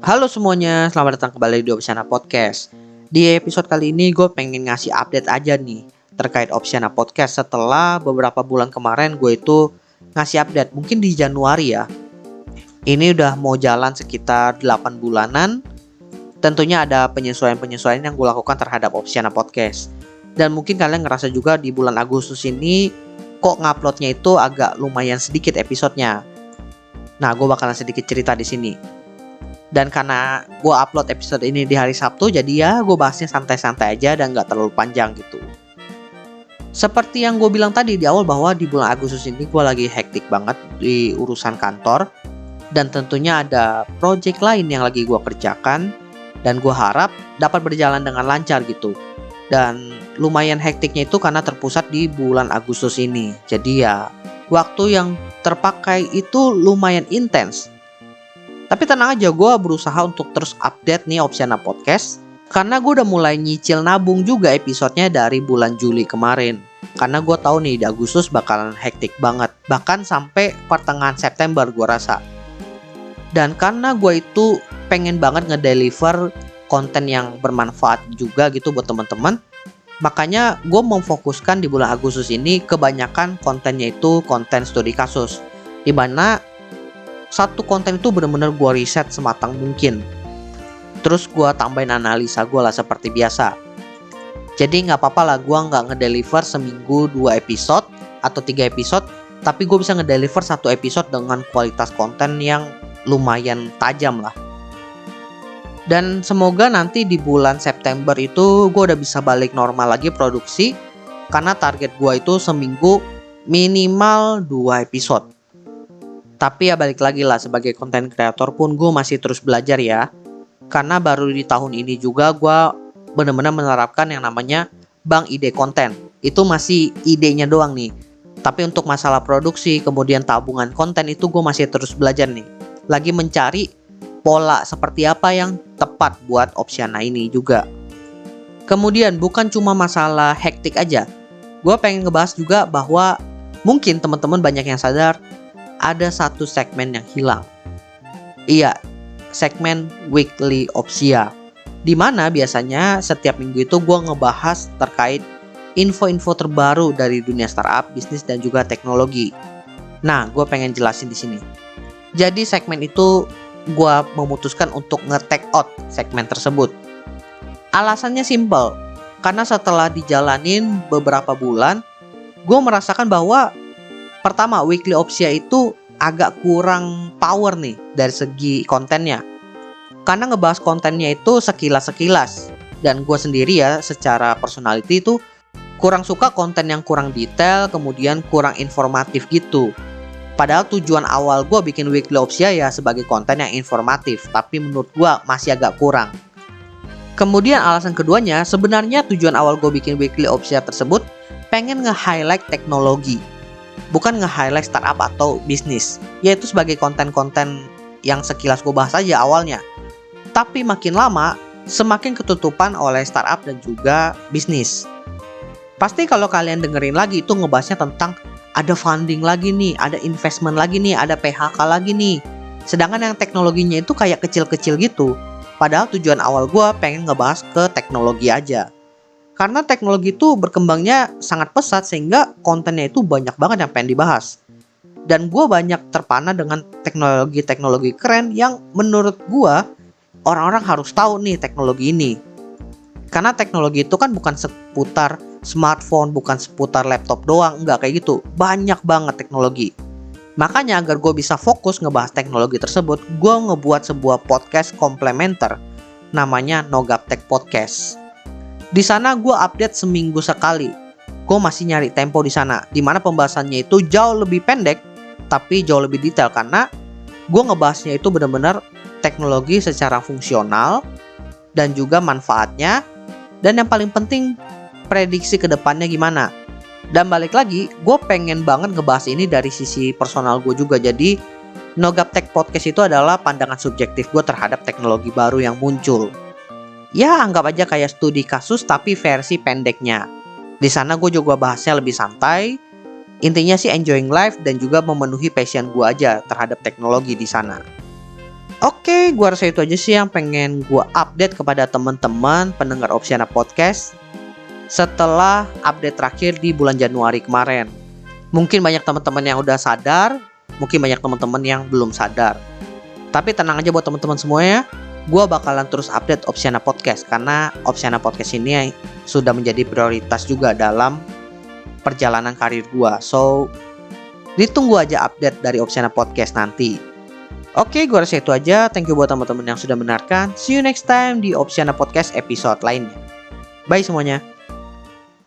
Halo semuanya, selamat datang kembali di Opsiana Podcast. Di episode kali ini gue pengen ngasih update aja nih terkait Opsiana Podcast setelah beberapa bulan kemarin gue itu ngasih update. Mungkin di Januari ya. Ini udah mau jalan sekitar 8 bulanan. Tentunya ada penyesuaian-penyesuaian yang gue lakukan terhadap Opsiana Podcast. Dan mungkin kalian ngerasa juga di bulan Agustus ini kok nguploadnya itu agak lumayan sedikit episodenya. Nah, gue bakalan sedikit cerita di sini. Dan karena gue upload episode ini di hari Sabtu, jadi ya gue bahasnya santai-santai aja dan gak terlalu panjang gitu. Seperti yang gue bilang tadi di awal bahwa di bulan Agustus ini gue lagi hektik banget di urusan kantor. Dan tentunya ada project lain yang lagi gue kerjakan. Dan gue harap dapat berjalan dengan lancar gitu. Dan lumayan hektiknya itu karena terpusat di bulan Agustus ini. Jadi ya waktu yang terpakai itu lumayan intens. Tapi tenang aja, gue berusaha untuk terus update nih Opsiana Podcast. Karena gue udah mulai nyicil nabung juga episodenya dari bulan Juli kemarin. Karena gue tahu nih di Agustus bakalan hektik banget. Bahkan sampai pertengahan September gue rasa. Dan karena gue itu pengen banget ngedeliver konten yang bermanfaat juga gitu buat teman-teman. Makanya gue memfokuskan di bulan Agustus ini kebanyakan kontennya itu konten studi kasus. Dimana satu konten itu benar-benar gue riset sematang mungkin. Terus gue tambahin analisa gue lah seperti biasa. Jadi gak apa-apa lah gue gak ngedeliver seminggu 2 episode atau 3 episode. Tapi gue bisa ngedeliver 1 episode dengan kualitas konten yang lumayan tajam lah. Dan semoga nanti di bulan September itu gue udah bisa balik normal lagi produksi. Karena target gue itu seminggu minimal 2 episode. Tapi ya balik lagi lah, sebagai konten kreator pun gue masih terus belajar ya. Karena baru di tahun ini juga gue benar-benar menerapkan yang namanya bank ide konten. Itu masih idenya doang nih. Tapi untuk masalah produksi, kemudian tabungan konten itu gue masih terus belajar nih. Lagi mencari pola seperti apa yang tepat buat Opsiana ini juga. Kemudian bukan cuma masalah hektik aja. Gue pengen ngebahas juga bahwa mungkin teman-teman banyak yang sadar ada satu segmen yang hilang. Iya, segmen Weekly Opsia. Dimana biasanya setiap minggu itu gue ngebahas terkait info-info terbaru dari dunia startup, bisnis dan juga teknologi. Nah, gue pengen jelasin di sini. Jadi segmen itu gue memutuskan untuk nge-take out segmen tersebut. Alasannya simple, karena setelah dijalanin beberapa bulan, gue merasakan bahwa pertama, Weekly Opsia itu agak kurang power nih dari segi kontennya. Karena ngebahas kontennya itu sekilas-sekilas. Dan gue sendiri ya secara personality itu kurang suka konten yang kurang detail, kemudian kurang informatif gitu. Padahal tujuan awal gue bikin Weekly Opsia ya sebagai konten yang informatif. Tapi menurut gue masih agak kurang. Kemudian alasan keduanya, sebenarnya tujuan awal gue bikin Weekly Opsia tersebut pengen nge-highlight teknologi. Bukan nge-highlight startup atau bisnis, yaitu sebagai konten-konten yang sekilas gue bahas aja awalnya. Tapi makin lama, semakin ketutupan oleh startup dan juga bisnis. Pasti kalau kalian dengerin lagi itu ngebahasnya tentang ada funding lagi nih, ada investment lagi nih, ada PHK lagi nih. Sedangkan yang teknologinya itu kayak kecil-kecil gitu. Padahal tujuan awal gue pengen ngebahas ke teknologi aja. Karena teknologi itu berkembangnya sangat pesat sehingga kontennya itu banyak banget yang pengen dibahas. Dan gue banyak terpana dengan teknologi-teknologi keren yang menurut gue orang-orang harus tahu nih teknologi ini. Karena teknologi itu kan bukan seputar smartphone, bukan seputar laptop doang, enggak kayak gitu. Banyak banget teknologi. Makanya agar gue bisa fokus ngebahas teknologi tersebut, gue ngebuat sebuah podcast komplementer namanya Nogaptek Podcast. Di sana gue update seminggu sekali. Gue masih nyari tempo di sana, dimana pembahasannya itu jauh lebih pendek, tapi jauh lebih detail karena gue ngebahasnya itu benar-benar teknologi secara fungsional dan juga manfaatnya. Dan yang paling penting prediksi kedepannya gimana. Dan balik lagi, gue pengen banget ngebahas ini dari sisi personal gue juga. Jadi Nogaptek Podcast itu adalah pandangan subjektif gue terhadap teknologi baru yang muncul. Ya anggap aja kayak studi kasus tapi versi pendeknya. Di sana gue juga bahasnya lebih santai. Intinya sih enjoying life dan juga memenuhi passion gue aja terhadap teknologi di sana. Oke, gua rasa itu aja sih yang pengen gua update kepada teman-teman pendengar Opsiana Podcast setelah update terakhir di bulan Januari kemarin. Mungkin banyak teman-teman yang udah sadar, mungkin banyak teman-teman yang belum sadar. Tapi tenang aja buat teman-teman semuanya, gua bakalan terus update Opsiana Podcast karena Opsiana Podcast ini sudah menjadi prioritas juga dalam perjalanan karir gua. So, ditunggu aja update dari Opsiana Podcast nanti. Oke, gue rasa itu aja. Thank you buat teman-teman yang sudah mendengarkan. See you next time di Opsiana Podcast episode lainnya. Bye semuanya.